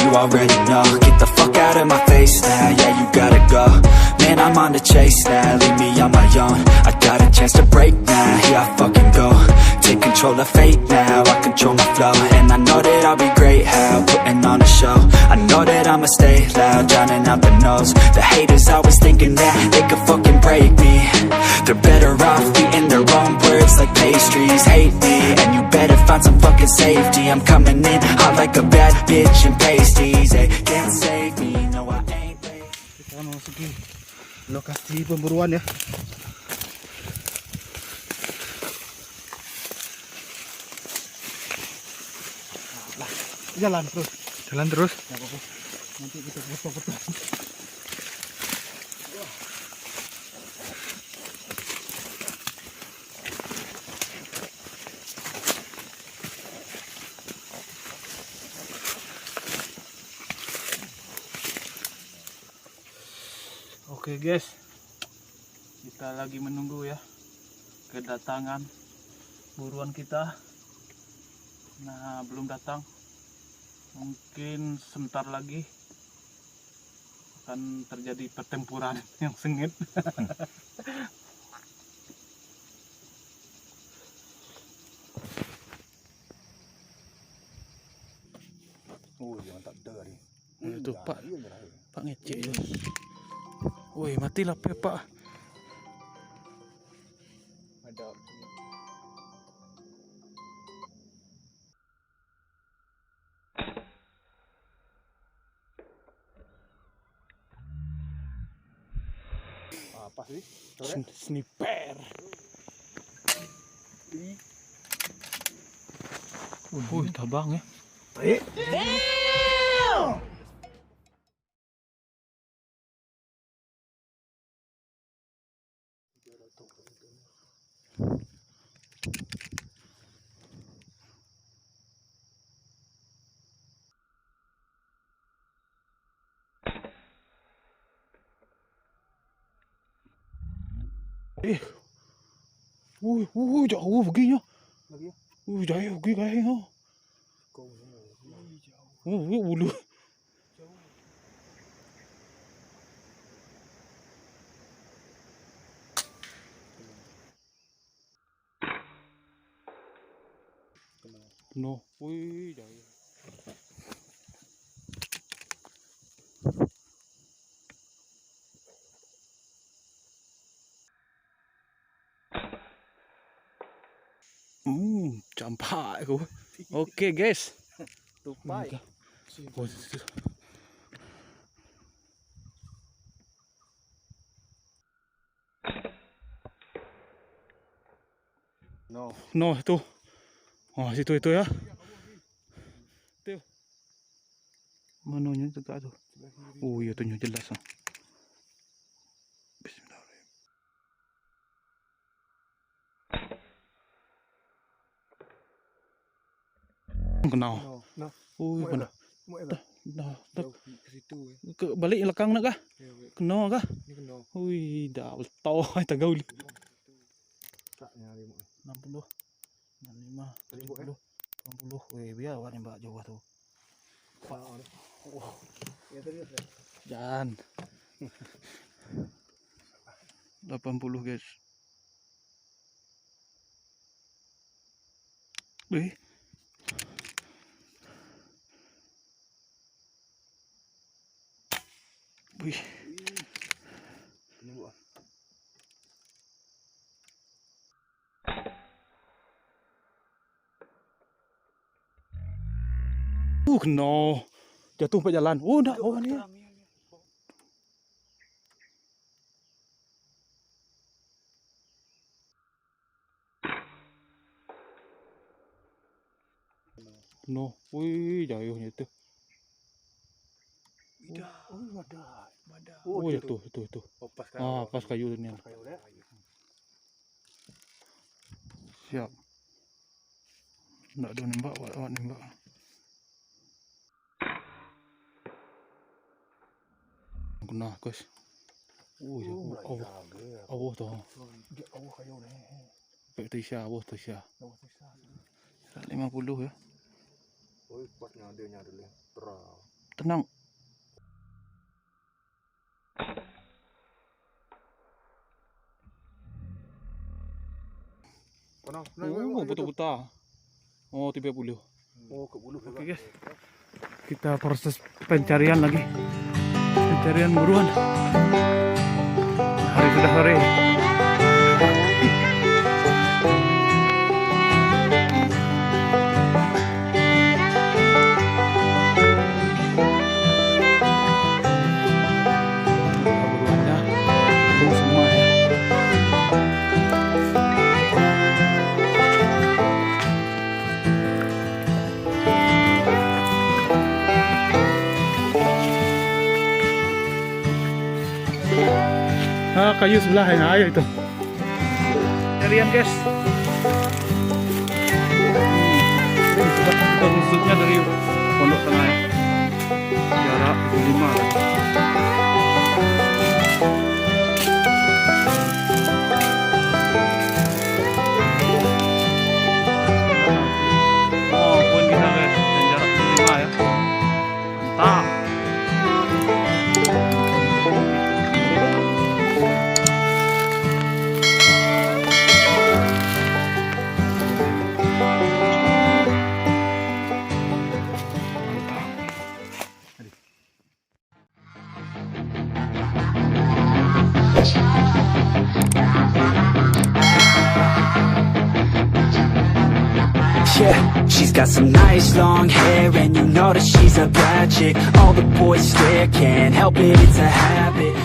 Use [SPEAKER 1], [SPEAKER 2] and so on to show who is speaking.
[SPEAKER 1] you already know. Get the fuck out of my face now, yeah, you gotta go. Man, I'm on the chase now, leave me on my own. I got a chance to break now, here I fucking go. Take control of fate now, I control my flow. And I know that I'll be great, how, putting on a show. I know that I'ma stay loud, drowning out the noise. The haters always thinking that they could fucking break me. They're better off eating their own words like pastries. Hate me, and you better find some fucking safety. I'm coming in hot like a bad bitch and pasties. They can't save me, no I ain't late.
[SPEAKER 2] Kita memasuki lokasi pemburuan ya. Jalan terus. Jalan terus. Gak apa-apa. Nanti kita foto-foto. Oke guys, kita lagi menunggu ya kedatangan buruan kita. Nah, belum datang. Mungkin sebentar lagi akan terjadi pertempuran yang sengit.
[SPEAKER 3] Oh, jangan tak ada ni.
[SPEAKER 2] Itu Pak ngecek je. Woi, matilah Pak.
[SPEAKER 3] Ada. Apa sih?
[SPEAKER 2] Sniper. Tabang ya. Jauh perginya. Jauh pergi kayaknya. Ulu. No, jauh. Campak aku. Oke guys.
[SPEAKER 3] Tupai.
[SPEAKER 2] No itu. Oh situ itu ya. Tuh. Manunya tegak tuh. Oh iya tuh jelas. Kenal. Kenal.
[SPEAKER 3] Ke situ.
[SPEAKER 2] Ke balik lekang nak kah? Kenal kah?
[SPEAKER 3] Ni kena.
[SPEAKER 2] Dah tahu tak gaul.
[SPEAKER 3] Taknya
[SPEAKER 2] 60. 65. 70. Biar awak nembak jauh tu.
[SPEAKER 3] Ya tadi.
[SPEAKER 2] Jangan. 80 guys. Wih.
[SPEAKER 3] Ini buat.
[SPEAKER 2] No. Jatuh sampai jalan. Dah orang ni. No. Jauhnya tu. Jatuh. Pas kayu ni. Siap. Nak ada nembak, awak nembak. Kena guys. Allah tu.
[SPEAKER 3] Allah kayu ni.
[SPEAKER 2] Baik Tisha, Allah Tisha. 50 ya.
[SPEAKER 3] Kuatnya dia dulu.
[SPEAKER 2] tenang.
[SPEAKER 3] Pernah.
[SPEAKER 2] Oh, buta-buta. Oh, 30.
[SPEAKER 3] Oh, ke bulu.
[SPEAKER 2] Oke guys, kita proses pencarian lagi. Pencarian buruan. Hari sudah sore. Buruannya burung semua ya. Ah, kayu sebelah ya, ayo itu. Carian guys. Ini coba kita rusutnya dari pondok tengah ya. Jarak 5 lagi. Oh, poin kita guys, dan jarak 5 ya. Mantap.
[SPEAKER 1] Yeah, she's got some nice long hair, and you know that she's a bad chick. All the boys stare, can't help it, it's a habit.